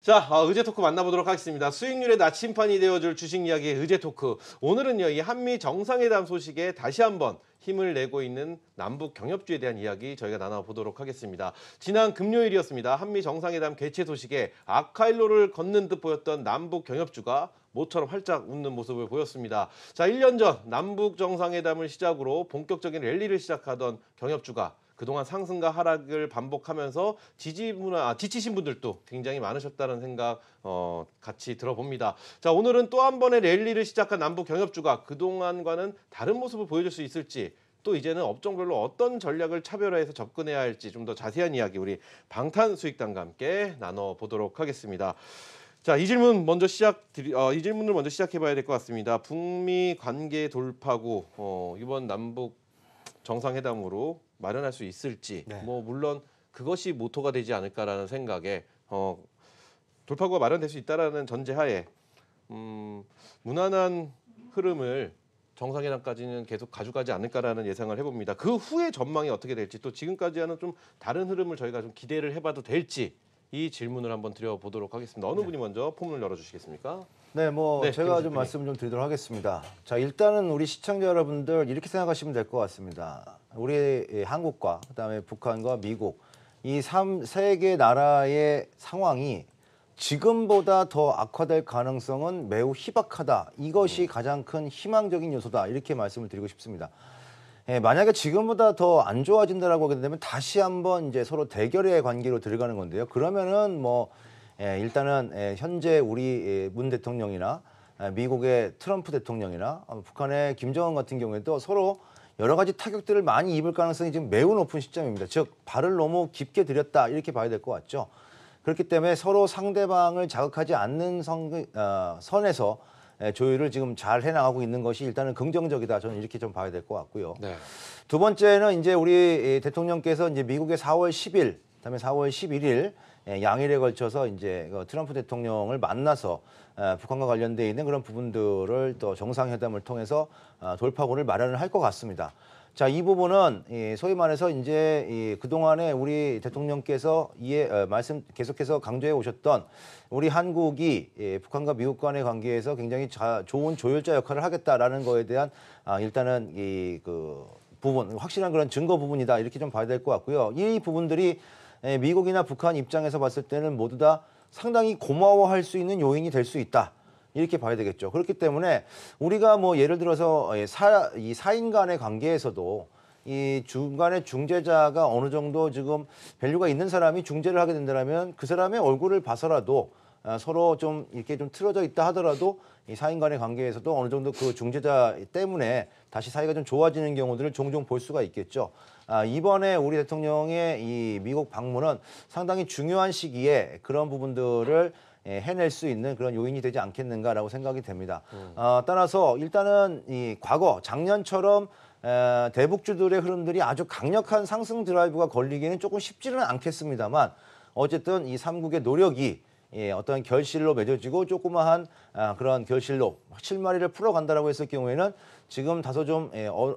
자, 의제 토크 만나보도록 하겠습니다. 수익률의 나침판이 되어줄 주식 이야기의 의제 토크. 오늘은요, 이 한미 정상회담 소식에 다시 한번 힘을 내고 있는 남북 경협주에 대한 이야기 저희가 나눠보도록 하겠습니다. 지난 금요일이었습니다. 한미 정상회담 개최 소식에 아카일로를 걷는 듯 보였던 남북 경협주가 모처럼 활짝 웃는 모습을 보였습니다. 자, 1년 전 남북 정상회담을 시작으로 본격적인 랠리를 시작하던 경협주가 그동안 상승과 하락을 반복하면서 지치신 분들도 굉장히 많으셨다는 생각 같이 들어봅니다. 자, 오늘은 또 한 번의 랠리를 시작한 남북 경협주가 그동안과는 다른 모습을 보여줄 수 있을지, 또 이제는 업종별로 어떤 전략을 차별화해서 접근해야 할지 좀 더 자세한 이야기 우리 방탄수익단과 함께 나눠보도록 하겠습니다. 자, 이 질문을 먼저 시작해봐야 될 것 같습니다. 북미 관계 돌파구 이번 남북 정상회담으로 마련할 수 있을지, 네. 물론 그것이 모토가 되지 않을까라는 생각에 돌파구가 마련될 수 있다라는 전제하에 무난한 흐름을 정상회담까지는 계속 가져가지 않을까라는 예상을 해봅니다. 그 후에 전망이 어떻게 될지, 또 지금까지와는 좀 다른 흐름을 저희가 좀 기대를 해봐도 될지, 이 질문을 한번 드려보도록 하겠습니다. 어느 분이 먼저 포문을 열어주시겠습니까? 네, 네, 제가 좀 말씀 좀 드리도록 하겠습니다. 자, 일단은 우리 시청자 여러분들 이렇게 생각하시면 될 것 같습니다. 우리 한국과 그다음에 북한과 미국 이 세 개 나라의 상황이 지금보다 더 악화될 가능성은 매우 희박하다. 이것이 가장 큰 희망적인 요소다. 이렇게 말씀을 드리고 싶습니다. 만약에 지금보다 더 안 좋아진다라고 하게 되면 다시 한번 이제 서로 대결의 관계로 들어가는 건데요. 그러면은 일단은 현재 우리 문 대통령이나 미국의 트럼프 대통령이나 북한의 김정은 같은 경우에도 서로 여러 가지 타격들을 많이 입을 가능성이 지금 매우 높은 시점입니다. 즉 발을 너무 깊게 들였다 이렇게 봐야 될 것 같죠. 그렇기 때문에 서로 상대방을 자극하지 않는 선에서 조율을 지금 잘 해나가고 있는 것이 일단은 긍정적이다. 저는 이렇게 좀 봐야 될 것 같고요. 네. 두 번째는 이제 우리 대통령께서 이제 미국의 4월 10일, 그다음에 4월 11일 양일에 걸쳐서 이제 트럼프 대통령을 만나서 북한과 관련돼 있는 그런 부분들을 또 정상회담을 통해서 돌파구를 마련을 할 것 같습니다. 자, 이 부분은 소위 말해서 이제 그동안에 우리 대통령께서 말씀 계속해서 강조해 오셨던 우리 한국이 북한과 미국 간의 관계에서 굉장히 좋은 조율자 역할을 하겠다라는 거에 대한 일단은 그 부분, 확실한 그런 증거 부분이다 이렇게 좀 봐야 될 것 같고요. 이 부분들이 미국이나 북한 입장에서 봤을 때는 모두 다 상당히 고마워할 수 있는 요인이 될 수 있다. 이렇게 봐야 되겠죠. 그렇기 때문에 우리가 예를 들어서 이 사인 간의 관계에서도 이 중간에 중재자가 어느 정도 지금 밸류가 있는 사람이 중재를 하게 된다면 그 사람의 얼굴을 봐서라도 서로 좀 이렇게 좀 틀어져 있다 하더라도 이 사인 간의 관계에서도 어느 정도 그 중재자 때문에 다시 사이가 좀 좋아지는 경우들을 종종 볼 수가 있겠죠. 이번에 우리 대통령의 이 미국 방문은 상당히 중요한 시기에 그런 부분들을 해낼 수 있는 그런 요인이 되지 않겠는가라고 생각이 됩니다. 따라서 일단은 이 과거 작년처럼 대북주들의 흐름들이 아주 강력한 상승 드라이브가 걸리기는 조금 쉽지는 않겠습니다만 어쨌든 이 삼국의 노력이 어떤 결실로 맺어지고 조그마한 그런 결실로 실마리를 풀어간다라고 했을 경우에는 지금 다소 좀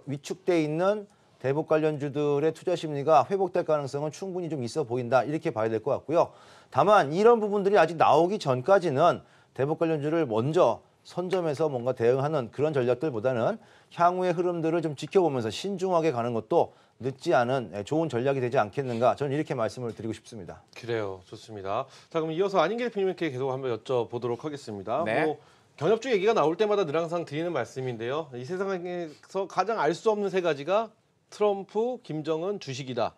위축돼 있는 대북 관련주들의 투자 심리가 회복될 가능성은 충분히 좀 있어 보인다 이렇게 봐야 될 것 같고요. 다만 이런 부분들이 아직 나오기 전까지는 대북 관련주를 먼저 선점해서 뭔가 대응하는 그런 전략들보다는 향후의 흐름들을 좀 지켜보면서 신중하게 가는 것도 늦지 않은 좋은 전략이 되지 않겠는가 저는 이렇게 말씀을 드리고 싶습니다. 그래요. 좋습니다. 자, 그럼 이어서 안인길 대표님께 계속 한번 여쭤보도록 하겠습니다. 네. 경협주 얘기가 나올 때마다 늘 항상 드리는 말씀인데요. 이 세상에서 가장 알 수 없는 세 가지가 트럼프, 김정은, 주식이다.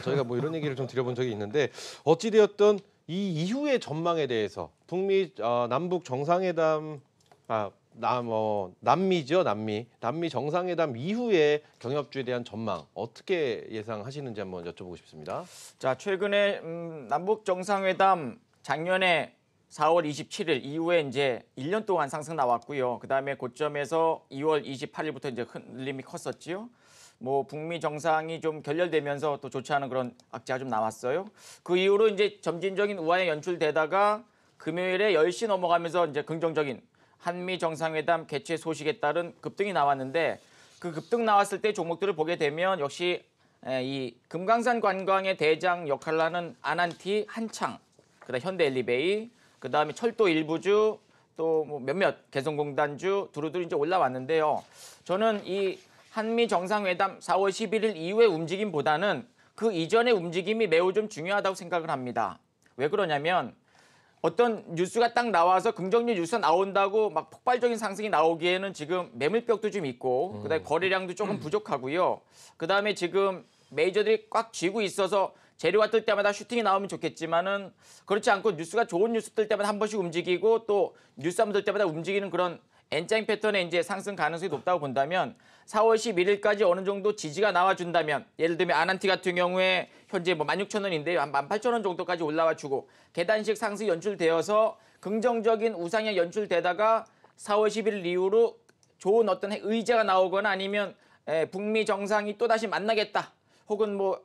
저희가 이런 얘기를 좀 드려본 적이 있는데 어찌되었든 이 이후의 전망에 대해서 북미 남북 정상회담 남미죠, 남미 정상회담 이후의 경협주에 대한 전망 어떻게 예상하시는지 한번 여쭤보고 싶습니다. 자, 최근에 남북 정상회담 작년에 4월 27일 이후에 이제 1년 동안 상승 나왔고요. 그다음에 고점에서 2월 28일부터 이제 흔들림이 컸었지요. 북미 정상이 좀 결렬되면서 또 좋지 않은 그런 악재가 좀 나왔어요. 그 이후로 이제 점진적인 우한에 연출되다가 금요일에 10시 넘어가면서 이제 긍정적인 한미 정상회담 개최 소식에 따른 급등이 나왔는데 그 급등 나왔을 때 종목들을 보게 되면 역시 이 금강산 관광의 대장 역할을 하는 아난티, 한창 그다음 현대엘리베이, 그다음에 철도 일부주, 또 뭐 몇몇 개성공단주 두루두루 이제 올라왔는데요. 저는 이 한미 정상회담 4월 11일 이후의 움직임보다는 그 이전의 움직임이 매우 좀 중요하다고 생각을 합니다. 왜 그러냐면 어떤 뉴스가 딱 나와서 긍정적 뉴스가 나온다고 막 폭발적인 상승이 나오기에는 지금 매물벽도 좀 있고 그다음에 거래량도 조금 부족하고요. 그다음에 지금 메이저들이 꽉 쥐고 있어서 재료가 뜰 때마다 슈팅이 나오면 좋겠지만은 그렇지 않고 뉴스가 좋은 뉴스 뜰 때마다 한 번씩 움직이고 또 뉴스 한번 뜰 때마다 움직이는 그런 N자인 패턴의 이제 상승 가능성이 높다고 본다면 4월 11일까지 어느 정도 지지가 나와준다면 예를 들면 아난티 같은 경우에 현재 뭐 16,000원인데요. 한 18,000원 정도까지 올라와 주고 계단식 상승이 연출되어서 긍정적인 우상향 연출되다가 4월 11일 이후로 좋은 어떤 의제가 나오거나 아니면 북미 정상이 또다시 만나겠다. 혹은 뭐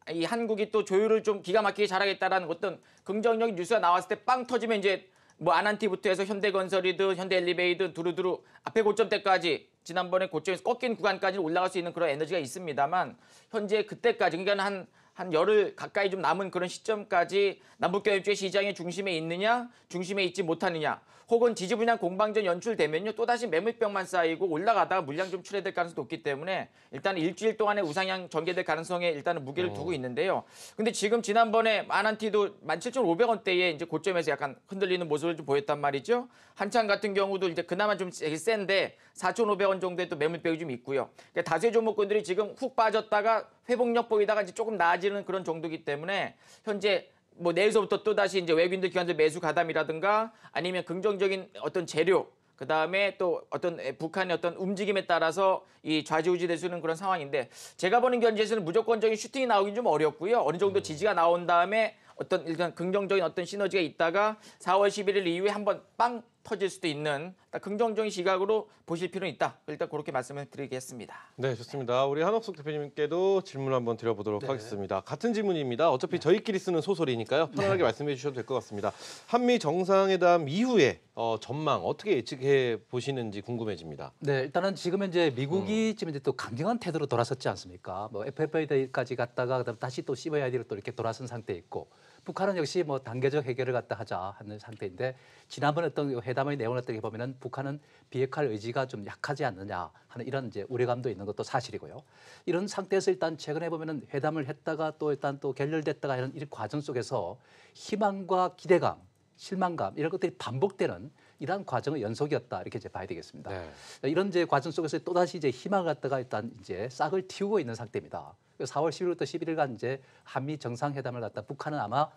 이 한국이 또 조율을 좀 기가 막히게 잘하겠다라는 어떤 긍정적인 뉴스가 나왔을 때 빵 터지면 이제 뭐 아난티부터 해서 현대건설이든 현대엘리베이든 두루두루 앞에 고점대까지 지난번에 고점에서 꺾인 구간까지 올라갈 수 있는 그런 에너지가 있습니다만 현재 그때까지 그러니까 한 열흘 가까이 좀 남은 그런 시점까지 남북경협주의 시장의 중심에 있느냐 중심에 있지 못하느냐 혹은 지지부진한 공방전 연출되면요 또다시 매물병만 쌓이고 올라가다가 물량 좀 출회될 가능성이 높기 때문에 일단 일주일 동안의 우상향 전개될 가능성에 일단은 무게를 두고 있는데요. 근데 지금 지난번에 아난티도 17,500원대에 이제 고점에서 약간 흔들리는 모습을 좀 보였단 말이죠. 한창 같은 경우도 이제 그나마 좀 되게 센데 4,500원 정도의 또 매물벽이 좀 있고요. 그러니까 다수의 종목군들이 지금 훅 빠졌다가 회복력 보이다가 이제 조금 나아지는 그런 정도이기 때문에 현재 뭐 내일서부터 또 다시 이제 외국인들 기관들 매수 가담이라든가 아니면 긍정적인 어떤 재료 그다음에 또 어떤 북한의 어떤 움직임에 따라서 이 좌지우지 될 수 있는 그런 상황인데 제가 보는 견지에서는 무조건적인 슈팅이 나오긴 좀 어렵고요. 어느 정도 지지가 나온 다음에 어떤 일단 긍정적인 어떤 시너지가 있다가 4월 11일 이후에 한번 빵 터질 수도 있는 긍정적인 시각으로 보실 필요는 있다. 일단 그렇게 말씀을 드리겠습니다. 네, 좋습니다. 우리 한옥숙 대표님께도 질문 한번 드려보도록 하겠습니다. 같은 질문입니다. 어차피 저희끼리 쓰는 소설이니까요. 편안하게 말씀해 주셔도 될 것 같습니다. 한미 정상회담 이후에 전망 어떻게 예측해 보시는지 궁금해집니다. 네, 일단은 지금 현재 미국이 지금 이제 또 강경한 태도로 돌아섰지 않습니까? 뭐 FFA까지 갔다가 그다음 다시 또 CVID로 또 이렇게 돌아선 상태에 있고 북한은 역시 뭐 단계적 해결을 갖다 하자 하는 상태인데 지난번 어떤 회담의 내용을 어떻게 보면은 북한은 비핵화할 의지가 좀 약하지 않느냐 하는 이런 이제 우려감도 있는 것도 사실이고요. 이런 상태에서 일단 최근에 보면은 회담을 했다가 또 일단 또 결렬됐다가 하는 이 과정 속에서 희망과 기대감, 실망감 이런 것들이 반복되는 이러한 과정의 연속이었다 이렇게 이제 봐야 되겠습니다. 네. 이런 이제 과정 속에서 또 다시 이제 희망을 갖다가 일단 이제 싹을 틔우고 있는 상태입니다. 4월 10일부터 11일간 이제 한미 정상회담을 갖다 북한은 아마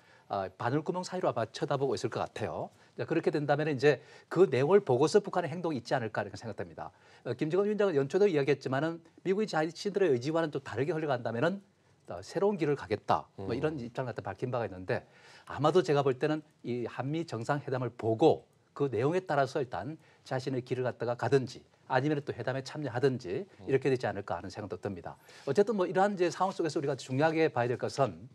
바늘구멍 사이로 아마 쳐다보고 있을 것 같아요. 그렇게 된다면 이제 그 내용을 보고서 북한의 행동이 있지 않을까 이렇게 생각됩니다. 김정은 위원장은 연초도 이야기했지만은 미국이 자신들의 의지와는 또 다르게 흘러간다면은 새로운 길을 가겠다. 뭐 이런 입장을 갖다 밝힌 바가 있는데 아마도 제가 볼 때는 이 한미 정상회담을 보고 그 내용에 따라서 일단 자신의 길을 갖다가 가든지 아니면 또 회담에 참여하든지 이렇게 되지 않을까 하는 생각도 듭니다. 어쨌든 뭐 이러한 이제 상황 속에서 우리가 중요하게 봐야 될 것은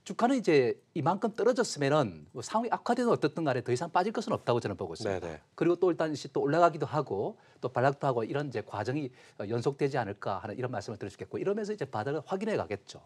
주가는 이제 이만큼 떨어졌으면은 뭐 상황이 악화되든 어떻든 간에 더 이상 빠질 것은 없다고 저는 보고 있습니다. 네네. 그리고 또 일단 또 올라가기도 하고 또 반락도 하고 이런 이제 과정이 연속되지 않을까 하는 이런 말씀을 드릴 수 있겠고 이러면서 이제 바닥을 확인해 가겠죠.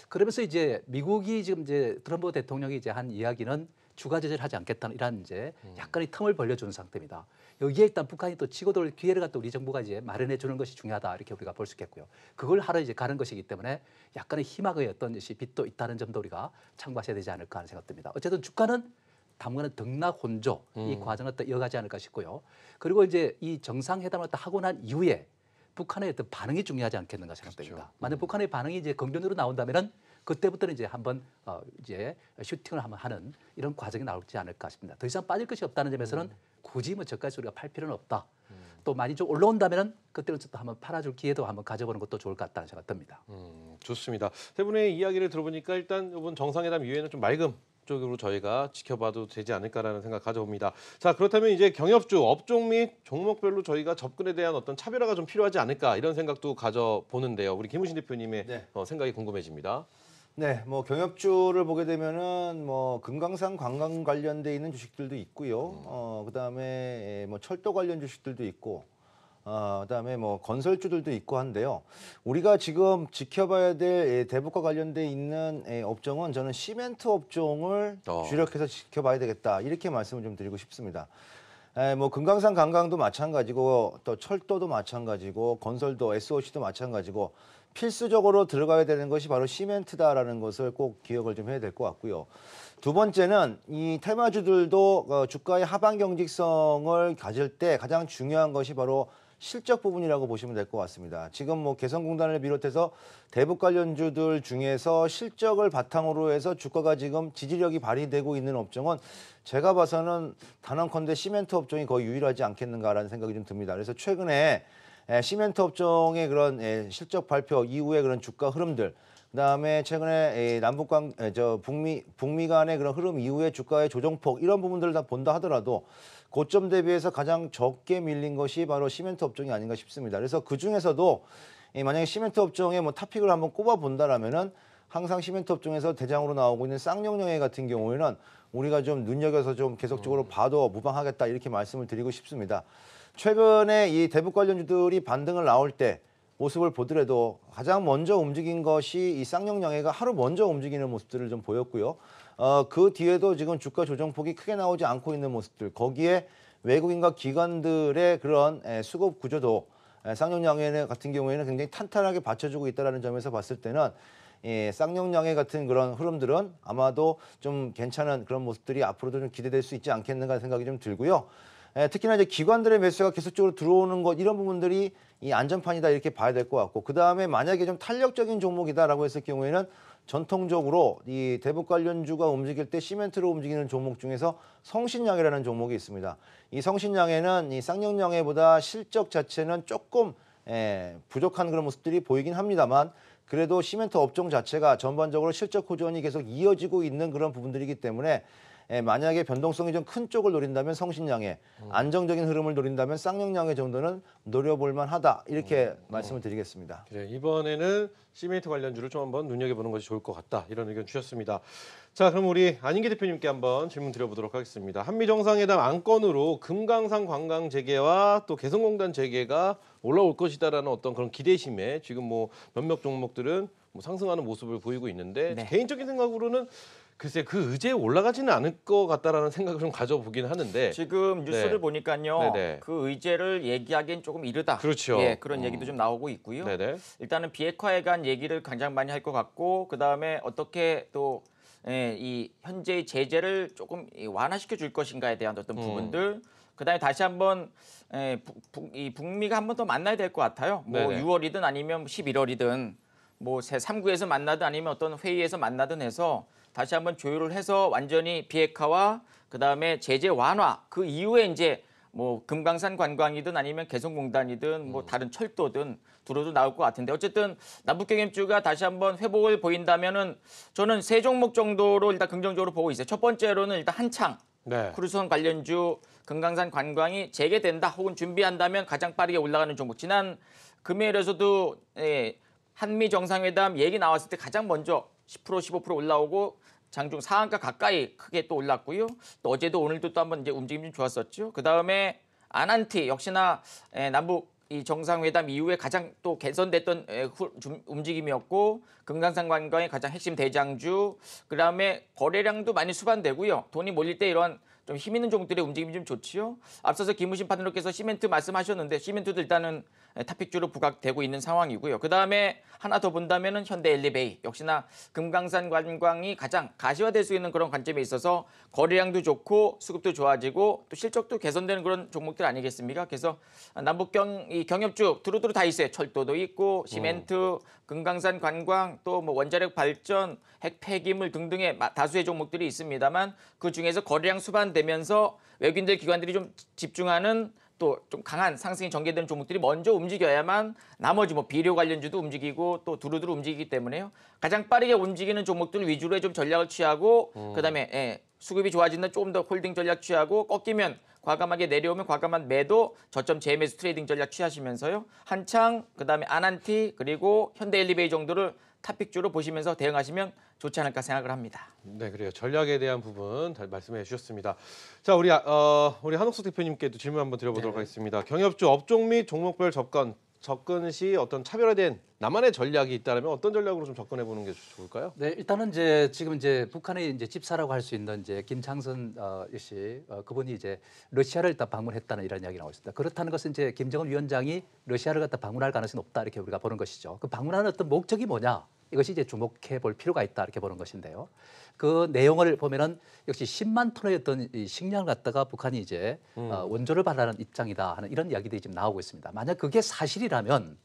그러면서 이제 미국이 지금 이제 트럼프 대통령이 이제 한 이야기는 추가 제재를 하지 않겠다는 이런 이제 약간의 텀을 벌려주는 상태입니다. 여기에 일단 북한이 또 치고 돌 기회를 갖다 우리 정부가 이제 마련해 주는 것이 중요하다 이렇게 우리가 볼 수 있겠고요. 그걸 하러 이제 가는 것이기 때문에 약간의 희망의 어떤 것이 빛도 있다는 점도 우리가 참고하셔야 되지 않을까 하는 생각 듭니다. 어쨌든 주가는 당분간은 등락혼조 이 과정을 또 이어가지 않을까 싶고요. 그리고 이제 이 정상회담을 또 하고 난 이후에 북한의 어떤 반응이 중요하지 않겠는가 생각됩니다. 그렇죠. 만약 북한의 반응이 이제 긍정적으로 나온다면은 그때부터는 이제 한번 이제 슈팅을 한번 하는 이런 과정이 나오지 않을까 싶습니다. 더 이상 빠질 것이 없다는 점에서는 굳이 뭐 저까지 우리가 팔 필요는 없다. 또 많이 좀 올라온다면은 그때는 또 한번 팔아줄 기회도 한번 가져보는 것도 좋을 것 같다는 생각 듭니다. 좋습니다. 세 분의 이야기를 들어보니까 일단 이번 정상회담 이후에는 좀 맑음 쪽으로 저희가 지켜봐도 되지 않을까라는 생각 가져봅니다. 자, 그렇다면 이제 경협주 업종 및 종목별로 저희가 접근에 대한 어떤 차별화가 좀 필요하지 않을까 이런 생각도 가져보는데요. 우리 김우신 대표님의 생각이 궁금해집니다. 네, 뭐 경협주를 보게 되면은 뭐 금강산 관광 관련돼 있는 주식들도 있고요. 그다음에 뭐 철도 관련 주식들도 있고 그다음에 뭐 건설주들도 있고 한데요. 우리가 지금 지켜봐야 될 대북과 관련돼 있는 업종은 저는 시멘트 업종을 주력해서 지켜봐야 되겠다 이렇게 말씀을 좀 드리고 싶습니다. 뭐 금강산 관광도 마찬가지고 또 철도도 마찬가지고 건설도 SOC도 마찬가지고 필수적으로 들어가야 되는 것이 바로 시멘트다라는 것을 꼭 기억을 좀 해야 될 것 같고요. 두 번째는 이 테마주들도 주가의 하방 경직성을 가질 때 가장 중요한 것이 바로 실적 부분이라고 보시면 될 것 같습니다. 지금 뭐 개성공단을 비롯해서 대북 관련주들 중에서 실적을 바탕으로 해서 주가가 지금 지지력이 발휘되고 있는 업종은 제가 봐서는 단언컨대 시멘트 업종이 거의 유일하지 않겠는가라는 생각이 좀 듭니다. 그래서 최근에 시멘트 업종의 그런 실적 발표 이후의 그런 주가 흐름들, 그다음에 최근에 북미 간의 그런 흐름 이후의 주가의 조정폭 이런 부분들을 다 본다 하더라도 고점 대비해서 가장 적게 밀린 것이 바로 시멘트 업종이 아닌가 싶습니다. 그래서 그 중에서도 만약에 시멘트 업종의 뭐 탑픽을 한번 꼽아 본다라면은 항상 시멘트 업종에서 대장으로 나오고 있는 쌍용영해 같은 경우에는 우리가 좀 눈여겨서 좀 계속적으로 봐도 무방하겠다 이렇게 말씀을 드리고 싶습니다. 최근에 이 대북 관련주들이 반등을 나올 때 모습을 보더라도 가장 먼저 움직인 것이 이 쌍용영해가 하루 먼저 움직이는 모습들을 좀 보였고요. 그 뒤에도 지금 주가 조정폭이 크게 나오지 않고 있는 모습들, 거기에 외국인과 기관들의 그런 수급 구조도 쌍용영해 같은 경우에는 굉장히 탄탄하게 받쳐주고 있다는 점에서 봤을 때는 쌍용영해 같은 그런 흐름들은 아마도 좀 괜찮은 그런 모습들이 앞으로도 좀 기대될 수 있지 않겠는가 생각이 좀 들고요. 특히나 이제 기관들의 매수가 계속적으로 들어오는 것 이런 부분들이 이 안전판이다 이렇게 봐야 될 것 같고, 그 다음에 만약에 좀 탄력적인 종목이다라고 했을 경우에는 전통적으로 이 대북 관련주가 움직일 때 시멘트로 움직이는 종목 중에서 성신양해라는 종목이 있습니다. 이 성신양해는 이 쌍용영해보다 실적 자체는 조금 부족한 그런 모습들이 보이긴 합니다만, 그래도 시멘트 업종 자체가 전반적으로 실적 호전이 계속 이어지고 있는 그런 부분들이기 때문에 만약에 변동성이 좀 큰 쪽을 노린다면 성신양해, 안정적인 흐름을 노린다면 쌍용양해 정도는 노려볼 만하다 이렇게 말씀을 드리겠습니다. 그래, 이번에는 시멘트 관련주를 좀 한번 눈여겨보는 것이 좋을 것 같다 이런 의견 주셨습니다. 자, 그럼 우리 안인기 대표님께 한번 질문 드려보도록 하겠습니다. 한미 정상회담 안건으로 금강산 관광 재개와 또 개성공단 재개가 올라올 것이다라는 어떤 그런 기대심에 지금 뭐 몇몇 종목들은 뭐 상승하는 모습을 보이고 있는데, 네. 개인적인 생각으로는 글쎄 그 의제에 올라가지는 않을 것 같다라는 생각을 좀 가져보긴 하는데, 지금 뉴스를 네. 보니까요. 네네. 그 의제를 얘기하기엔 조금 이르다. 그렇죠. 예, 그런 얘기도 좀 나오고 있고요. 네네. 일단은 비핵화에 관한 얘기를 가장 많이 할 것 같고, 그다음에 어떻게 또 이 현재의 제재를 조금 완화시켜 줄 것인가에 대한 어떤 부분들, 그다음에 다시 한번 이 북미가 한 번 더 만나야 될 것 같아요. 뭐 네네. 6월이든 아니면 11월이든 뭐 3구에서 만나든 아니면 어떤 회의에서 만나든 해서 다시 한번 조율을 해서 완전히 비핵화와 그다음에 제재 완화, 그 이후에 이제 뭐 금강산 관광이든 아니면 개성공단이든 뭐 다른 철도든 두루두 나올 것 같은데, 어쨌든 남북경협주가 다시 한번 회복을 보인다면은 저는 세 종목 정도로 일단 긍정적으로 보고 있어요. 첫 번째로는 일단 한창 네. 크루즈선 관련주 금강산 관광이 재개된다 혹은 준비한다면 가장 빠르게 올라가는 종목. 지난 금요일에서도 한미 정상회담 얘기 나왔을 때 가장 먼저 10% 15% 올라오고 장중 상한가 가까이 크게 또 올랐고요. 또 어제도 오늘도 또 한번 이제 움직임이 좀 좋았었죠. 그 다음에 아난티 역시나 남북 이 정상회담 이후에 가장 또 개선됐던 움직임이었고, 금강산 관광의 가장 핵심 대장주. 그 다음에 거래량도 많이 수반되고요. 돈이 몰릴 때 이런 좀 힘 있는 종목들의 움직임이 좀 좋지요. 앞서서 김우신 파트너께서 시멘트 말씀하셨는데 시멘트도 일단은 탑픽주로 부각되고 있는 상황이고요. 그 다음에 하나 더 본다면은 현대 엘리베이 역시나 금강산 관광이 가장 가시화될 수 있는 그런 관점에 있어서 거래량도 좋고 수급도 좋아지고 또 실적도 개선되는 그런 종목들 아니겠습니까? 그래서 남북 경협주 두루두루 다 있어요. 철도도 있고 시멘트, 금강산 관광, 또 뭐 원자력 발전, 핵 폐기물 등등의 다수의 종목들이 있습니다만, 그 중에서 거래량 수반되면서 외국인들 기관들이 좀 집중하는 또 좀 강한 상승이 전개되는 종목들이 먼저 움직여야만 나머지 뭐 비료 관련주도 움직이고 또 두루두루 움직이기 때문에요. 가장 빠르게 움직이는 종목들 위주로 좀 전략을 취하고, 그다음에 수급이 좋아진다 조금 더 홀딩 전략 취하고, 꺾이면 과감하게 내려오면 과감한 매도, 저점 재매수 트레이딩 전략 취하시면서요. 한창, 그다음에 아난티, 그리고 현대엘리베이 정도를 탑픽주로 보시면서 대응하시면 좋지 않을까 생각을 합니다. 네, 그래요. 전략에 대한 부분 잘 말씀해 주셨습니다. 자, 우리 한옥수 대표님께도 질문 한번 드려보도록 하겠습니다. 경협주 업종 및 종목별 접근 시 어떤 차별화된 나만의 전략이 있다면 어떤 전략으로 좀 접근해 보는 게 좋을까요? 네, 일단은 이제 지금 이제 북한의 이제 집사라고 할 수 있는 이제 김창선 씨 그분이 이제 러시아를 일단 방문했다는 이런 이야기 나오고 있습니다. 그렇다는 것은 이제 김정은 위원장이 러시아를 갖다 방문할 가능성이 높다 이렇게 우리가 보는 것이죠. 그 방문하는 어떤 목적이 뭐냐? 이것이 이제 주목해 볼 필요가 있다 이렇게 보는 것인데요. 그 내용을 보면은 역시 10만 톤의 어떤 이 식량을 갖다가 북한이 이제 원조를 발하는 입장이다 하는 이런 이야기들이 지금 나오고 있습니다. 만약 그게 사실이라면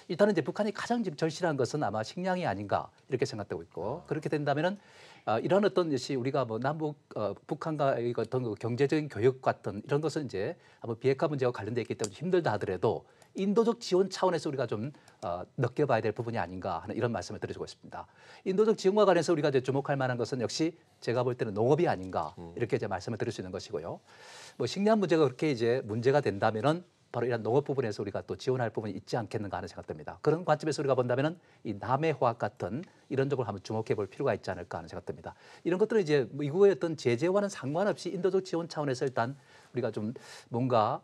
일단은 이제 북한이 가장 지금 절실한 것은 아마 식량이 아닌가 이렇게 생각되고 있고 그렇게 된다면은 이런 어떤 것이 우리가 뭐 남북 북한과의 어떤 그 경제적인 교역 같은 이런 것은 이제 한번 비핵화 문제와 관련돼 있기 때문에 힘들다 하더라도 인도적 지원 차원에서 우리가 좀 느껴봐야 될 부분이 아닌가 하는 이런 말씀을 드리고 있습니다. 인도적 지원과 관련해서 우리가 이제 주목할 만한 것은 역시 제가 볼 때는 농업이 아닌가 이렇게 이제 말씀을 드릴 수 있는 것이고요. 뭐 식량 문제가 그렇게 이제 문제가 된다면은 바로 이런 농업 부분에서 우리가 또 지원할 부분이 있지 않겠는가 하는 생각됩니다. 그런 관점에서 우리가 본다면은 이 남해화학 같은 이런 쪽을 한번 주목해 볼 필요가 있지 않을까 하는 생각됩니다. 이런 것들은 이제 미국의 어떤 제재와는 상관없이 인도적 지원 차원에서 일단 우리가 좀 뭔가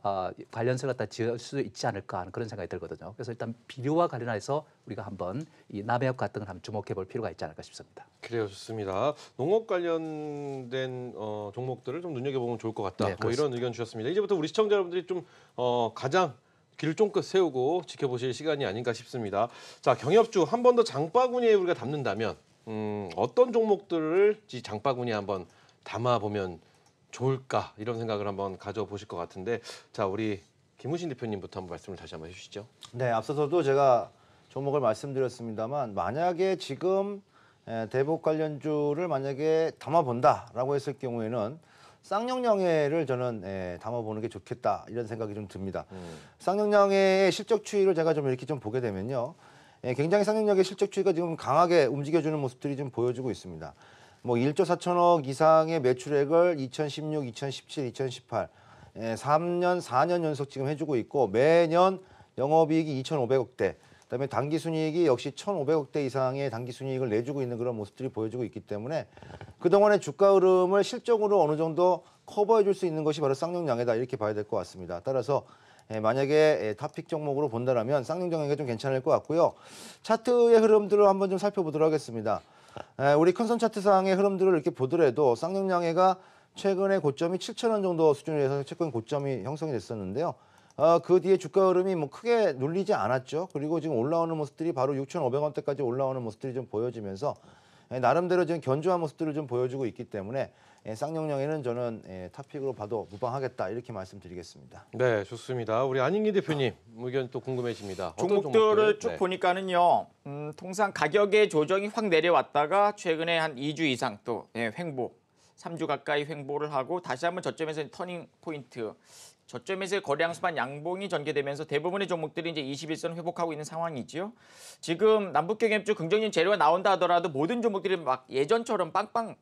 관련성을 갖다 지을 수 있지 않을까 하는 그런 생각이 들거든요. 그래서 일단 비료와 관련해서 우리가 한번 이 남해화학 같은 걸 한번 주목해 볼 필요가 있지 않을까 싶습니다. 그래요, 좋습니다. 농업 관련된 종목들을 좀 눈여겨보면 좋을 것 같다. 네, 뭐 이런 의견 주셨습니다. 이제부터 우리 시청자 여러분들이 좀 가장 귀를 쫑긋 세우고 지켜보실 시간이 아닌가 싶습니다. 자, 경협주 한 번 더 장바구니에 우리가 담는다면 어떤 종목들을 이 장바구니에 한번 담아보면 좋을까 이런 생각을 한번 가져보실 것 같은데 자, 우리 김우신 대표님부터 한번 말씀을 다시 한번 해주시죠. 네, 앞서서도 제가 종목을 말씀드렸습니다만 만약에 지금 대북 관련주를 만약에 담아본다라고 했을 경우에는 쌍용양해를 저는 담아보는 게 좋겠다 이런 생각이 좀 듭니다. 쌍용양해의 실적 추이를 제가 좀 이렇게 좀 보게 되면요, 굉장히 쌍용양해 실적 추이가 지금 강하게 움직여주는 모습들이 좀 보여주고 있습니다. 뭐 1조 4천억 이상의 매출액을 2016, 2017, 2018 3년, 4년 연속 지금 해주고 있고 매년 영업이익이 2,500억대, 그다음에 당기순이익이 역시 1,500억대 이상의 당기순이익을 내주고 있는 그런 모습들이 보여주고 있기 때문에 그동안의 주가 흐름을 실적으로 어느 정도 커버해 줄 수 있는 것이 바로 쌍용양해다 이렇게 봐야 될 것 같습니다. 따라서 만약에 탑픽 종목으로 본다라면 쌍용양해가 좀 괜찮을 것 같고요. 차트의 흐름들을 한번 좀 살펴보도록 하겠습니다. 우리 컨선 차트상의 흐름들을 이렇게 보더라도 쌍용양해가 최근에 고점이 7,000원 정도 수준에서 최근 고점이 형성이 됐었는데요. 그 뒤에 주가 흐름이 뭐 크게 눌리지 않았죠. 그리고 지금 올라오는 모습들이 바로 6,500원대까지 올라오는 모습들이 좀 보여지면서 나름대로 지금 견조한 모습들을 좀 보여주고 있기 때문에 쌍용양해는 저는 탑픽으로 봐도 무방하겠다 이렇게 말씀드리겠습니다. 네, 좋습니다. 우리 안인기 대표님 의견 또 궁금해집니다. 어떤 종목들을 쭉 네. 보니까는요, 통상 가격의 조정이 확 내려왔다가 최근에 한 2주 이상 또 횡보, 3주 가까이 횡보를 하고 다시 한번 저점에서 터닝 포인트, 저점에서의 거래량 수반 양봉이 전개되면서 대부분의 종목들이 이제 21선 회복하고 있는 상황이지요. 지금 남북경협주 긍정적인 재료가 나온다 하더라도 모든 종목들이 막 예전처럼 빵빵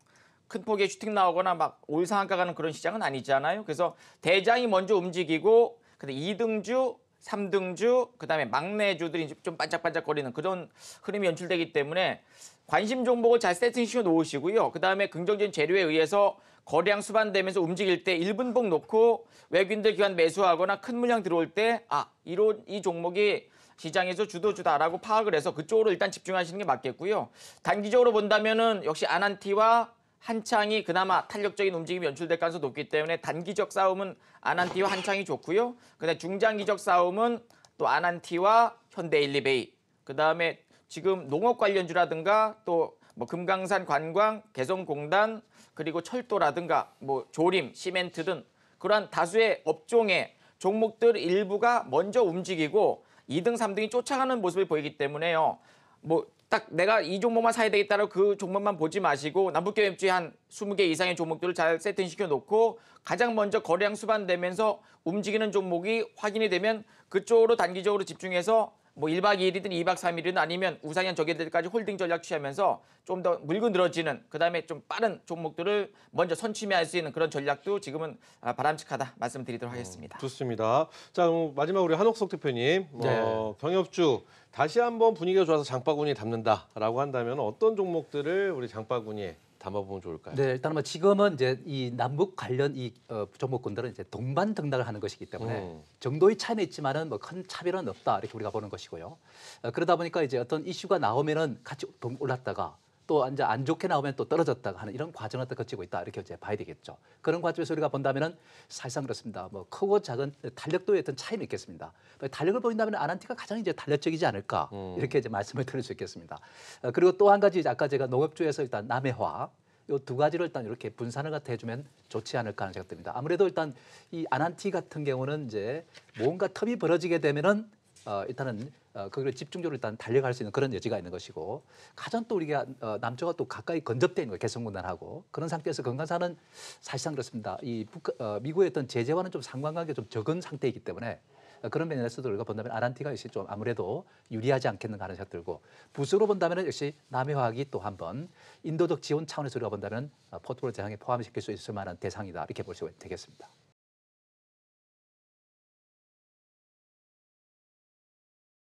큰 폭의 슈팅 나오거나 막 올상한가 가는 그런 시장은 아니잖아요. 그래서 대장이 먼저 움직이고 근데 2등주, 3등주, 그다음에 막내주들이 좀 반짝반짝거리는 그런 흐름이 연출되기 때문에 관심 종목을 잘 세팅시켜 놓으시고요. 그다음에 긍정적인 재료에 의해서 거래량 수반되면서 움직일 때 1분봉 놓고 외국인들 기관 매수하거나 큰 물량 들어올 때 이 종목이 시장에서 주도주다라고 파악을 해서 그쪽으로 일단 집중하시는 게 맞겠고요. 단기적으로 본다면은 역시 아난티와 한창이 그나마 탄력적인 움직임이 연출될 가능성이 높기 때문에 단기적 싸움은 아난티와 한창이 좋고요. 그다음에 중장기적 싸움은 또 아난티와 현대일리베이, 그다음에 지금 농업 관련주라든가 또 뭐 금강산 관광, 개성공단, 그리고 철도라든가 뭐 조림, 시멘트 등 그러한 다수의 업종의 종목들 일부가 먼저 움직이고 2등, 3등이 쫓아가는 모습을 보이기 때문에요. 뭐 딱 내가 이 종목만 사야 되겠다라고 그 종목만 보지 마시고 남북경협주의 한 20개 이상의 종목들을 잘 세팅시켜 놓고 가장 먼저 거래량 수반되면서 움직이는 종목이 확인이 되면 그쪽으로 단기적으로 집중해서 뭐 1박 2일이든 2박 3일이든 아니면 우상향 저기들까지 홀딩 전략 취하면서 좀 더 물고 늘어지는 그다음에 좀 빠른 종목들을 먼저 선취할 수 있는 그런 전략도 지금은 바람직하다 말씀드리도록 하겠습니다. 좋습니다. 자, 그럼 마지막 우리 한옥석 대표님, 네. 경협주 다시 한번 분위기가 좋아서 장바구니에 담는다라고 한다면 어떤 종목들을 우리 장바구니에 담아보면 좋을까요? 네, 일단 뭐 지금은 이제 이 남북 관련 이 종목군들은 이제 동반 등락을 하는 것이기 때문에 정도의 차이는 있지만은 뭐 큰 차별은 없다 이렇게 우리가 보는 것이고요. 그러다 보니까 이제 어떤 이슈가 나오면은 같이 올랐다가 또 이제 안 좋게 나오면 또 떨어졌다가 하는 이런 과정을 또 거치고 있다 이렇게 이제 봐야 되겠죠. 그런 과정에서 우리가 본다면은 사실상 그렇습니다. 뭐 크고 작은 탄력도의 어떤 차이는 있겠습니다. 탄력을 보인다면 아난티가 가장 이제 탄력적이지 않을까 이렇게 이제 말씀을 드릴 수 있겠습니다. 그리고 또 한 가지 아까 제가 농업주에서 일단 남해화 이 두 가지를 일단 이렇게 분산을 갖다 해주면 좋지 않을까 하는 생각 듭니다. 아무래도 일단 이 아난티 같은 경우는 이제 뭔가 텀이 벌어지게 되면은 일단은 그걸 집중적으로 일단 달려갈 수 있는 그런 여지가 있는 것이고 가장 또 우리가 남쪽과 또 가까이 건접되어 있는 거예요. 개성군단하고 그런 상태에서 건강사는 사실상 그렇습니다. 이 미국의 어떤 제재와는 좀 상관관계가 좀 적은 상태이기 때문에 그런 면에서도 우리가 본다면 아난티가 역시 좀 아무래도 유리하지 않겠는가 하는 생각 들고 부수로 본다면 역시 남해화학이 또 한번 인도적 지원 차원에서 우리가 본다면 포트폴리오 대상에 포함시킬 수 있을 만한 대상이다 이렇게 볼 수 되겠습니다.